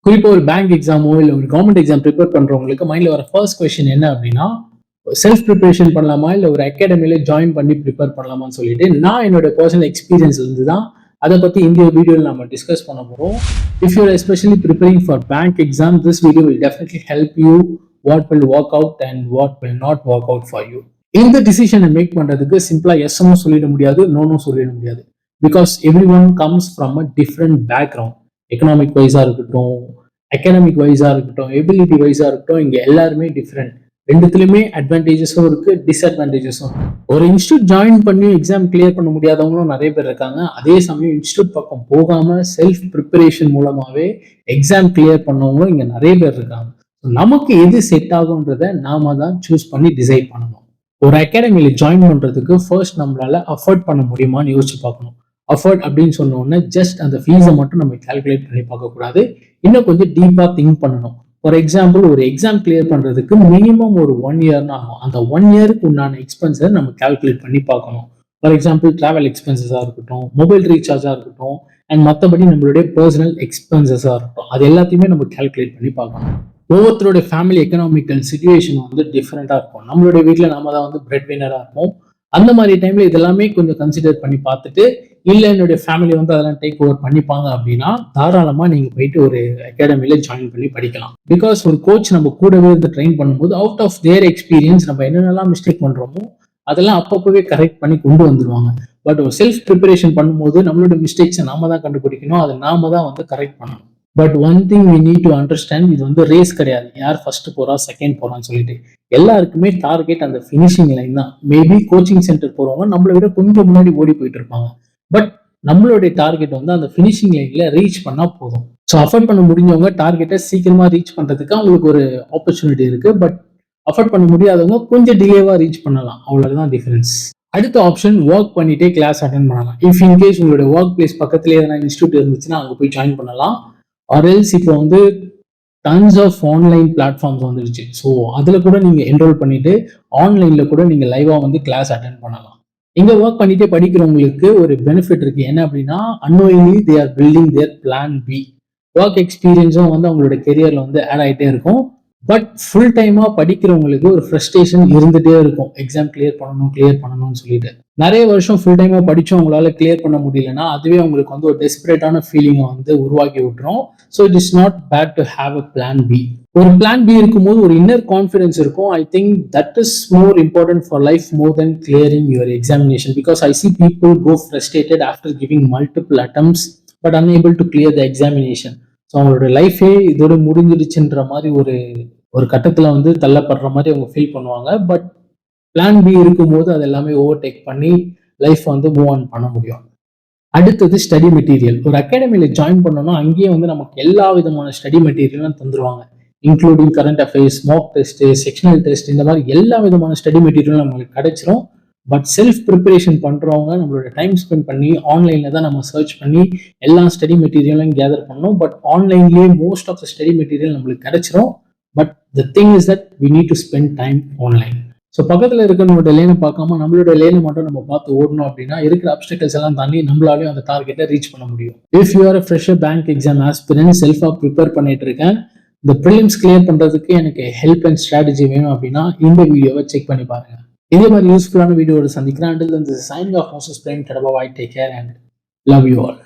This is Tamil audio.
குறிப்பா ஒரு பேங்க் எக்ஸாமோ இல்ல ஒரு கவர்மெண்ட் எக்ஸாம் ப்ரிப்பேர் பண்றவங்களுக்கு மைண்ட்ல வர ஃபர்ஸ்ட் கொஸ்டின் என்ன அப்படின்னா, செல்ஃப் ப்ரிப்பரேஷன் பண்ணலாமா? இல்ல ஒரு அகாடமில ஜாயின் பண்ணி ப்ரிப்பேர் பண்ணலாமான்னு சொல்லிட்டு, நான் என்னோட பெர்சனல் எக்ஸ்பீரியன்ஸ்ல இருந்து தான் அத பத்தி இந்த வீடியோல நம்ம டிஸ்கஸ் பண்ண போறோம். If you are especially preparing for bank exam, this video will definitely help you what will work out and what will not work out for you. இந்த டிசிஷனை மேக் பண்றதுக்கு சிம்பிளா எஸ்ன்னு சொல்லிட முடியாது, நோன்னு சொல்லிட முடியாது. Because every one comes from a different background. Economic வைஸா இருக்கட்டும், அகாடமிக் வைஸா இருக்கட்டும், எபிலிட்டி வைஸா இருக்கட்டும், இங்க எல்லாருமே டிஃப்ரெண்ட். ரெண்டுத்துலயுமே அட்வான்டேஜஸும் இருக்கு, டிஸ்அட்வான்டேஜஸும். ஒரு இன்ஸ்டியூட் ஜாயின் பண்ணி எக்ஸாம் கிளியர் பண்ண முடியாதவங்களும் நிறைய பேர் இருக்காங்க. அதே சமயம் இன்ஸ்டியூட் பக்கம் போகாம செல்ஃப் ப்ரிப்பரேஷன் மூலமாவே எக்ஸாம் கிளியர் பண்ணவங்களும் இங்க நிறைய பேர் இருக்காங்க. நமக்கு எது செட் ஆகுன்றத நாம தான் சூஸ் பண்ணி டிசைட் பண்ணணும். ஒரு அகாடமியில ஜாயின் பண்றதுக்கு ஃபர்ஸ்ட் நம்மளால அஃபோர்ட் பண்ண முடியுமான்னு யோசிச்சு பார்க்கணும். அஃபோர்ட் அப்படின்னு சொன்ன உடனே ஜஸ்ட் அந்த ஃபீஸை மட்டும் நம்ம கால்குலேட் பண்ணி பார்க்கக்கூடாது, இன்னும் கொஞ்சம் டீப்பா திங்க் பண்ணணும். ஃபார் எக்ஸாம்பிள், ஒரு எக்ஸாம் கிளியர் பண்றதுக்கு மினிமம் ஒரு 1 இயர்னா ஆகும். அந்த 1 இயருக்கு உண்டான எக்ஸ்பென்ஸை நம்ம கால்குலேட் பண்ணி பார்க்கணும். ஃபார் எக்ஸாம்பிள், டிராவல் எக்ஸ்பென்சஸா இருக்கட்டும், மொபைல் ரீசார்ஜா இருக்கட்டும், அண்ட் மற்றபடி நம்மளுடைய பர்சனல் எக்ஸ்பென்சஸா இருக்கட்டும், அது எல்லாத்தையுமே நம்ம கால்குலேட் பண்ணி பார்க்கணும். ஒவ்வொருத்தருடைய ஃபேமிலி எக்கனாமிக்கல் சுச்சுவேஷன் வந்து டிஃப்ரெண்டா இருக்கும். நம்மளுடைய வீட்டில் நாம தான் வந்து பிரெட் வினரா இருப்போம். அந்த மாதிரி டைம்ல இதெல்லாமே கொஞ்சம் கன்சிடர் பண்ணி பார்த்துட்டு, இல்ல என்னுடைய ஃபேமிலி வந்து அதெல்லாம் டேக் ஓவர் பண்ணிப்பாங்க அப்படின்னா, தாராளமா நீங்க போயிட்டு ஒரு அகாடமில ஜாயின் பண்ணி படிக்கலாம். பிகாஸ் ஒரு கோச் நம்ம கூடவே இருந்து ட்ரெயின் பண்ணும்போது அவுட் ஆஃப் தேர் எக்ஸ்பீரியன்ஸ் நம்ம என்னென்னலாம் மிஸ்டேக் பண்றோமோ அதெல்லாம் அப்பப்பவே கரெக்ட் பண்ணி கொண்டு வந்துருவாங்க. பட் ஒரு செல்ஃப் ப்ரிப்பரேஷன் பண்ணும்போது நம்மளோட மிஸ்டேக்ஸை நாம தான் கண்டுபிடிக்கணும், அதை நாம தான் வந்து கரெக்ட் பண்ணணும். But one thing we need to understand, இது வந்து ரேஸ் கிடையாது, யார் ஃபர்ஸ்ட் போறா செகண்ட் போறான்னு சொல்லிட்டு. எல்லாருக்குமே டார்கெட் அந்த ஃபினிஷிங் லைன் தான். மேபி கோச்சிங் சென்டர் போறவங்க நம்மளை விட கொஞ்சம் முன்னாடி ஓடி போயிட்டு இருப்பாங்க. பட் நம்மளுடைய டார்கெட் வந்து அந்த ஃபினிஷிங் லைன்ல ரீச் பண்ணா போதும். ஸோ அஃபோர்ட் பண்ண முடிஞ்சவங்க டார்கெட்டை சீக்கிரமா ரீச் பண்றதுக்கு அவங்களுக்கு ஒரு ஆப்பர்ச்சுனிட்டி இருக்கு. பட் அஃபோர்ட் பண்ண முடியாதவங்க கொஞ்சம் டிலேவா ரீச் பண்ணலாம், அவ்வளவுதான் டிஃபரன்ஸ். அடுத்த ஆப்ஷன், ஒர்க் பண்ணிட்டே கிளாஸ் அட்டென்ட் பண்ணலாம். இஃப் இன்கேஸ் உங்களுடைய ஒர்க் பிளேஸ் பக்கத்துலேயே எதனா இன்ஸ்டியூட் இருந்துச்சுன்னா அங்கே போய் ஜாயின் பண்ணலாம். ஆர்எல்ஸ் இப்போ வந்து டன்ஸ் ஆஃப் ஆன்லைன் பிளாட்ஃபார்ம்ஸ் வந்துடுச்சு. ஸோ அதில் கூட நீங்கள் என்ரோல் பண்ணிட்டு ஆன்லைனில் கூட நீங்கள் லைவாக வந்து கிளாஸ் அட்டென்ட் பண்ணலாம். இங்கே ஒர்க் பண்ணிட்டே படிக்கிறவங்களுக்கு ஒரு பெனிஃபிட் இருக்கு. என்ன அப்படின்னா, annoyingly they are building their plan B. Work எக்ஸ்பீரியன்ஸும் வந்து அவங்களோட கெரியர்ல வந்து ஆட் ஆகிட்டே இருக்கும். பட் ஃபுல் டைமா படிக்கிறவங்களுக்கு ஒரு ஃப்ரஸ்ட்ரேஷன் இருந்துட்டே இருக்கும், எக்ஸாம் கிளியர் பண்ணணும்னு சொல்லிட்டு. நிறைய வருஷம் ஃபுல் டைமா படிச்சும் அவங்களால கிளியர் பண்ண முடியலன்னா அதுவே அவங்களுக்கு வந்து ஒரு டெஸ்பரேட்டான ஃபீலிங்கை வந்து உருவாக்கி விட்டுரும். So it is not bad to have a plan B. ஒரு பிளான் பி இருக்கும்போது ஒரு இன்னர் கான்ஃபிடன்ஸ் இருக்கும். I think that is more important for life more than clearing your examination. Because I see people go frustrated after giving multiple attempts but unable to clear the examination. So அவங்களோட லைஃபே இதோட முடிஞ்சிடுச்சுன்ற மாதிரி ஒரு கட்டத்துல வந்து தள்ளப்படுற மாதிரி அவங்க ஃபீல் பண்ணுவாங்க. பட் பிளான் பி இருக்கும்போது அது எல்லாமே ஓவர்டேக் பண்ணி லைஃப் வந்து மூவ் ஆன் பண்ண முடியும். அடுத்தது ஸ்டடி மெட்டீரியல். ஒரு அகாடமியில ஜாயின் பண்ணோம்னா அங்கேயே வந்து நமக்கு எல்லா விதமான ஸ்டடி மெட்டீரியலும் தந்துருவாங்க, including current affairs, Mach test, sectional test, இந்த மாதிரி எல்லா விதமான ஸ்டடி மெட்டீரியலும் நம்மளுக்கு கிடைச்சிரும். பட் செல்ஃப் ப்ரிப்பரேஷன் பண்றவங்க நம்மளோட டைம் ஸ்பெண்ட் பண்ணி ஆன்லைன்ல தான் நம்ம சர்ச் பண்ணி எல்லா ஸ்டடி மெட்டீரியலும் கேதர் பண்ணணும். பட் ஆன்லைன்லேயே most of the study material நம்மளுக்கு கிடைச்சிரும். But the thing is that we need to spend time online. So பக்கத்தில் இருக்க நம்மளோட லேனை பார்க்காம நம்மளோட லேனை மட்டும் நம்ம பார்த்து ஓடணும் அப்படின்னா இருக்கிற அப்டக்கல்ஸ் எல்லாம் தாண்டி நம்மளாலையும் அந்த டார்கெட்டை ரீச் பண்ண முடியும். If you are a fresher bank exam aspirant, செல்ஃபா ப்ரிப்பேர் பண்ணிட்டு இருக்கேன், இந்த ப்ரிலிம்ஸ் கிளியர் பண்றதுக்கு எனக்கு ஹெல்ப் அண்ட் ஸ்ட்ராட்டஜி வேணும் அப்படின்னா இந்த வீடியோவை செக் பண்ணி பாருங்க. இதே மாதிரி யூஸ்ஃபுல்லான வீடியோட சந்திக்கிறேன். Until then, this is signing off, Moses Prem Tadabawai. Take care and love you all.